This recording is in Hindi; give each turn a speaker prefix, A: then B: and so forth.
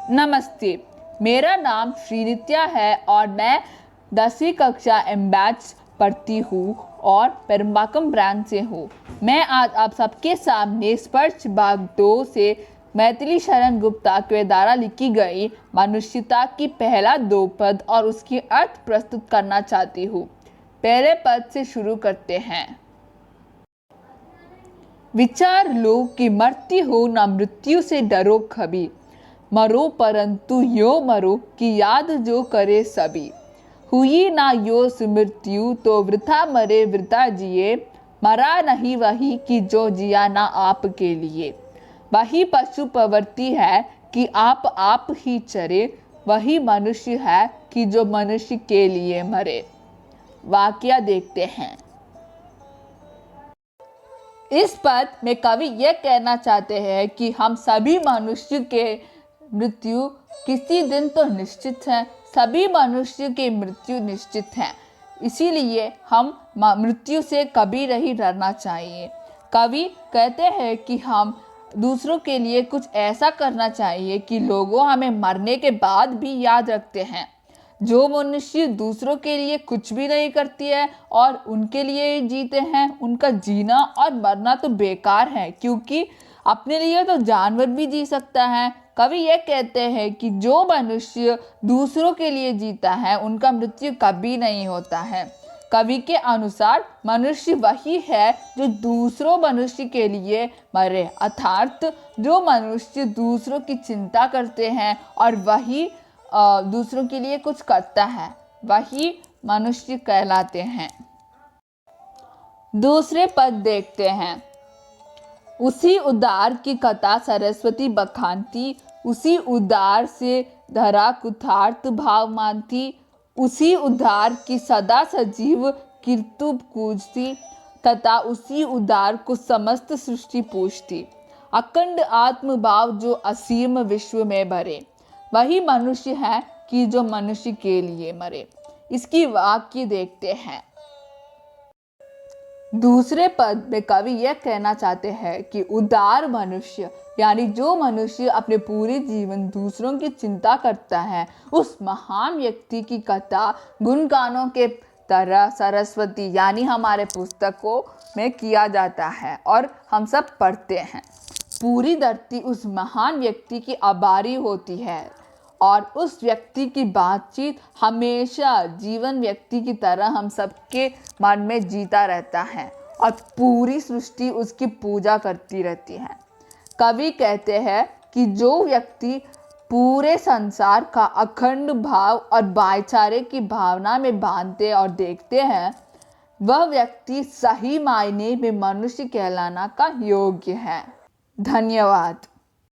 A: नमस्ते, मेरा नाम श्रीनित्या है और मैं 10वीं कक्षा एम बैच पढ़ती हूँ और पेरुम्बाकम ब्रांच से हूँ। मैं आज आप सबके सामने स्पर्श भाग 2 से मैथिली शरण गुप्ता के द्वारा लिखी गई मनुष्यता की पहला 2 पद और उसकी अर्थ प्रस्तुत करना चाहती हूँ। पहले पद से शुरू करते हैं। विचार लो कि मरती हो न मृत्यु से डरो कभी, मरो परंतु यो मरो कि याद जो करे सभी। हुई ना यो मृत्यु तो वृथा मरे वृथा जिए, मरा नहीं वही कि जो जिया ना आपके लिए। वही पशु प्रवृत्ति है कि आप ही चरे, वही मनुष्य है कि जो मनुष्य के लिए मरे। वाक्य देखते हैं। इस पद में कवि यह कहना चाहते हैं कि हम सभी मनुष्य के मृत्यु किसी दिन तो निश्चित है। सभी मनुष्य की मृत्यु निश्चित है, इसीलिए हम मृत्यु से कभी नहीं डरना चाहिए। कवि कहते हैं कि हम दूसरों के लिए कुछ ऐसा करना चाहिए कि लोगों हमें मरने के बाद भी याद रखते हैं। जो मनुष्य दूसरों के लिए कुछ भी नहीं करती है और उनके लिए जीते हैं, उनका जीना और मरना तो बेकार है, क्योंकि अपने लिए तो जानवर भी जी सकता है। कवि ये कहते हैं कि जो मनुष्य दूसरों के लिए जीता है उनका मृत्यु कभी नहीं होता है। कवि के अनुसार मनुष्य वही है जो दूसरों मनुष्य के लिए मरे, अर्थात जो मनुष्य दूसरों की चिंता करते हैं और वही दूसरों के लिए कुछ करता है, वही मनुष्य कहलाते हैं। दूसरे पद देखते हैं। उसी उदार की कथा सरस्वती बखानती, उसी उदार से धरा कुथार्थ भाव मानती, उसी उदार की सदा सजीव कीर्तु पूजती, तथा उसी उदार को समस्त सृष्टि पूजती। अखंड आत्मभाव जो असीम विश्व में भरे, वही मनुष्य है कि जो मनुष्य के लिए मरे। इसकी वाक्य देखते हैं। दूसरे पद में कवि यह कहना चाहते हैं कि उदार मनुष्य यानी जो मनुष्य अपने पूरे जीवन दूसरों की चिंता करता है, उस महान व्यक्ति की कथा गुणगानों के तरह सरस्वती यानी हमारे पुस्तकों में किया जाता है और हम सब पढ़ते हैं। पूरी धरती उस महान व्यक्ति की आभारी होती है और उस व्यक्ति की बातचीत हमेशा जीवन व्यक्ति की तरह हम सबके मन में जीता रहता है और पूरी सृष्टि उसकी पूजा करती रहती है। कवि कहते हैं कि जो व्यक्ति पूरे संसार का अखंड भाव और भाईचारे की भावना में बांधते और देखते हैं, वह व्यक्ति सही मायने में मनुष्य कहलाना का योग्य है। धन्यवाद।